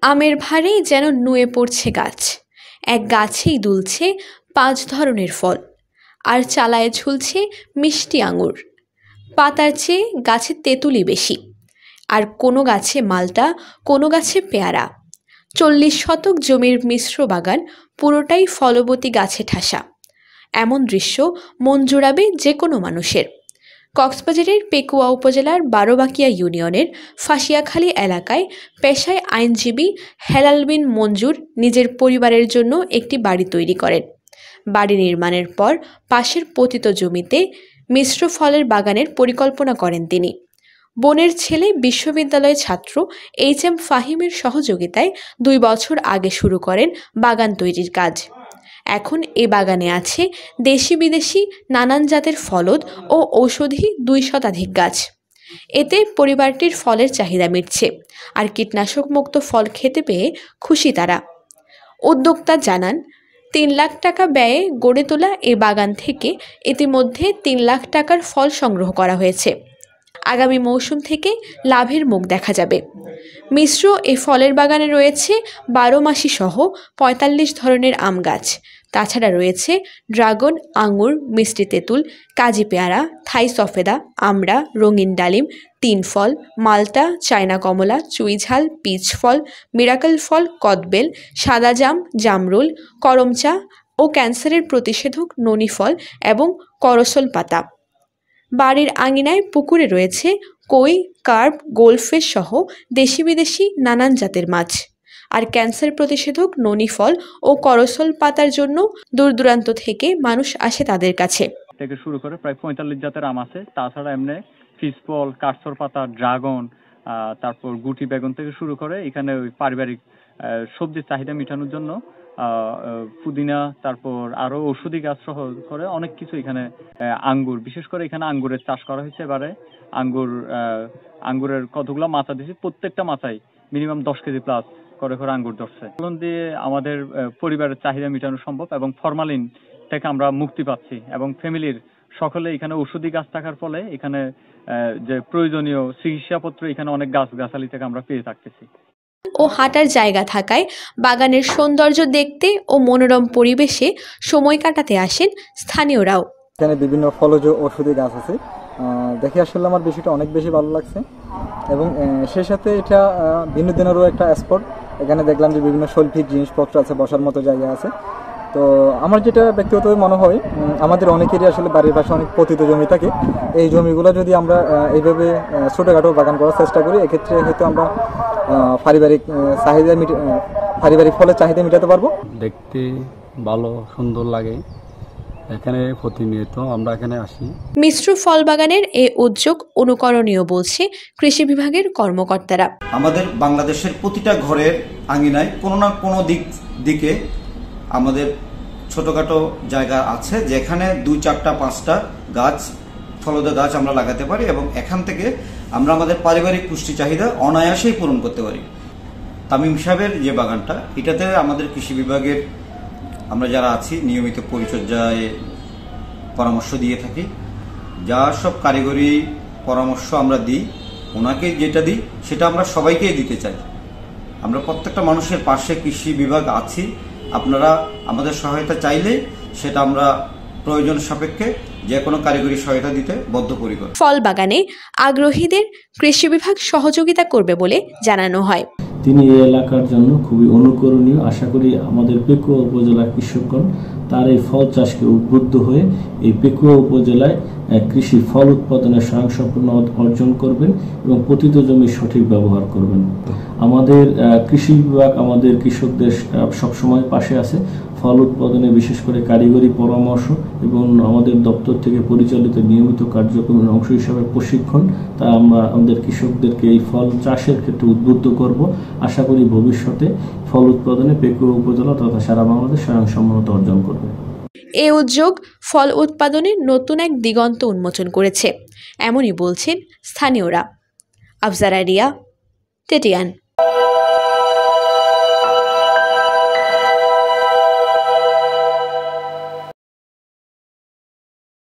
আমের ভারে যেন নুয়ে পড়ছে গাছ, এক গাছেই দুলছে 5 ধরনের ফল, আর চালায় ঝুলছে মিষ্টি আঙুর। পাতার চেয়ে গাছে তেঁতুলি বেশি, আর কোনো গাছে মালটা, কোনো গাছে পেয়ারা। 40 শতক জমির মিশ্র বাগান, পুরোটাই ফলবতী গাছে ঠাসা। এমন দৃশ্য মন জুড়াবে যে কোনো মানুষের। কক্সবাজারের পেকুয়া উপজেলার বারোবাকিয়া ইউনিয়নের ফাঁসিয়াখালী এলাকায় পেশায় আইনজীবী হেলাল বিন মঞ্জুর নিজের পরিবারের জন্য একটি বাড়ি তৈরি করেন। বাড়ি নির্মাণের পর পাশের পতিত জমিতে মিশ্র ফলের বাগানের পরিকল্পনা করেন তিনি। বোনের ছেলে বিশ্ববিদ্যালয় ছাত্র HM ফাহিমের সহযোগিতায় 2 বছর আগে শুরু করেন বাগান তৈরির কাজ। এখন এ বাগানে আছে দেশি বিদেশি নানান জাতের ফলদ ও ঔষধি 2 শতাধিক গাছ। এতে পরিবারটির ফলের চাহিদা মিটছে, আর কীটনাশক মুক্ত ফল খেতে পেয়ে খুশি তারা। উদ্যোক্তা জানান, 3 লাখ টাকা ব্যয়ে গড়ে তোলা এ বাগান থেকে ইতিমধ্যে 3 লাখ টাকার ফল সংগ্রহ করা হয়েছে। আগামী মৌসুম থেকে লাভের মুখ দেখা যাবে। মিশ্র এ ফলের বাগানে রয়েছে 12 মাসি সহ 45 ধরনের আম গাছ। তাছাড়া রয়েছে ড্রাগন, আঙুর, মিষ্টি তেঁতুল, কাজি পেয়ারা, থাই সফেদা, আমড়া, রঙিন ডালিম, 3 ফল, মালটা, চায়না কমলা, চুইঝাল, পিচ ফল, মিরাকল ফল, কদবেল, সাদা জাম, জামরুল, করমচা ও ক্যান্সারের প্রতিষেধক ননি ফল এবং করসল পাতা। বাড়ির আঙিনায় পুকুরে রয়েছে কই, কার্প, গোল্ডফিশ সহ দেশি বিদেশি নানান জাতের মাছ। আর ক্যান্সার প্রতিষেধক ননি ফল ও করসল পাতার জন্য দূর দূরান্ত থেকে মানুষ আসে তাদের কাছে। থেকে শুরু করে প্রায় 45 জাতের আম আছে। তাছাড়া এমনি ফিস ফল, কাঠসর পাতা, ড্রাগন, তারপর গুটি বেগুন থেকে শুরু করে এখানে ওই পারিবারিক সবজির চাহিদা মেটানোর জন্য পুদিনা, তারপর আরো ঔষধি গাছ সহ করে অনেক কিছু এখানে। আঙ্গুর, বিশেষ করে এখানে আঙ্গুরের চাষ করা হয়েছে এবারে। আঙ্গুরের কতগুলো মাচা দিয়েছি, প্রত্যেকটা মাচাই মিনিমাম 10 কেজি প্লাস করে আঙ্গুর ধরছে। ফলন দিয়ে আমাদের পরিবারের চাহিদা মেটানো সম্ভব এবং ফরমালিন থেকে আমরা মুক্তি পাচ্ছি, এবং ফ্যামিলির সকলে এখানে ঔষধি গাছ থাকার ফলে এখানে যে প্রয়োজনীয় চিকিৎসাপত্র এখানে অনেক গাছগাছালি থেকে আমরা পেয়ে থাকতেছি। ও হাঁটার জায়গা থাকায় বাগানের সৌন্দর্য দেখতে ও মনোরম পরিবেশে সময় কাটাতে আসেন স্থানীয়রাও। এখানে বিভিন্ন ফলজ ঔষধি গাছ আছে, দেখে আসলে আমার বিষয়টা অনেক বেশি ভালো লাগছে। এবং সেই সাথে এটা বিনোদনেরও একটা স্পট। এখানে দেখলাম যে বিভিন্ন শৈল্পিক জিনিসপত্র আছে, বসার মতো জায়গা আছে। তো আমার যেটা ব্যক্তিগতভাবে মনে হয়, আমাদের অনেকেরই আসলে বাড়ির পাশে অনেক পতিত জমি থাকে। এই জমিগুলো যদি আমরা এইভাবে ছোটোখাটো বাগান করার চেষ্টা করি, এক্ষেত্রে হয়তো আমরা পারিবারিক ফলের চাহিদা মেটাতে পারবো। দেখতে ভালো, সুন্দর লাগে। এখানে প্রতিনিয়ত আমরা এখানে আসি। মিশ্র ফল বাগানের এই উদ্যোগ অনুকরণীয় বলছে কৃষি বিভাগের কর্মকর্তারা। আমাদের বাংলাদেশের প্রতিটা ঘরের আঙিনায় কোনো না কোনো দিকে আমাদের ছোটখাটো জায়গা আছে যেখানে 2, 4, 5টা গাছ, ফলদ গাছ আমরা লাগাতে পারি, এবং এখান থেকে আমরা আমাদের পারিবারিক পুষ্টি চাহিদা অনায়াসেই পূরণ করতে পারি। তামিম সাহেবের যে বাগানটা, এটাতে আমাদের কৃষি বিভাগের আমরা যারা আছি নিয়মিত পরিচর্যায় পরামর্শ দিয়ে থাকি। যা সব কারিগরি পরামর্শ আমরা দিই, ওনাকে যেটা দিই সেটা আমরা সবাইকেই দিতে চাই। আমরা প্রত্যেকটা মানুষের পাশে কৃষি বিভাগ আছি। আপনারা আমাদের সহায়তা চাইলে সেটা আমরা প্রয়োজন সাপেক্ষে যে কোনো কারিগরি সহায়তা দিতে বদ্ধপরিকর। ফল বাগানে আগ্রহীদের কৃষি বিভাগ সহযোগিতা করবে বলে জানানো হয়। তিনি এই এলাকার জন্য খুবই অনুকরণীয়। আশা করি আমাদের পেকুয়া উপজেলার কৃষকগণ তার এই ফল চাষকে উদ্বুদ্ধ হয়ে এই পেকুয়া উপজেলায় কৃষি ফল উৎপাদনের স্বয়ংসম্পূর্ণ অর্জন করবেন এবং পতিত জমির সঠিক ব্যবহার করবেন। আমাদের কৃষি বিভাগ আমাদের কৃষকদের সবসময় পাশে আছে। ফল উৎপাদনে বিশেষ করে কারিগরি পরামর্শ এবং আমাদের দপ্তর থেকে পরিচালিত নিয়মিত কার্যক্রমের অংশ হিসাবে প্রশিক্ষণ, তা আমরা আমাদের কৃষকদেরকে এই ফল চাষের ক্ষেত্রে উদ্বুদ্ধ করব। আশা করি ভবিষ্যতে ফল উৎপাদনে পেকুয়া উপজেলা তথা সারা বাংলাদেশ স্বয়ংসম্পূর্ণতা অর্জন করবে। এই উদ্যোগ ফল উৎপাদনে নতুন এক দিগন্ত উন্মোচন করেছে, এমনই বলছেন স্থানীয়রা। আফজারা রিয়া, টেটিয়ান।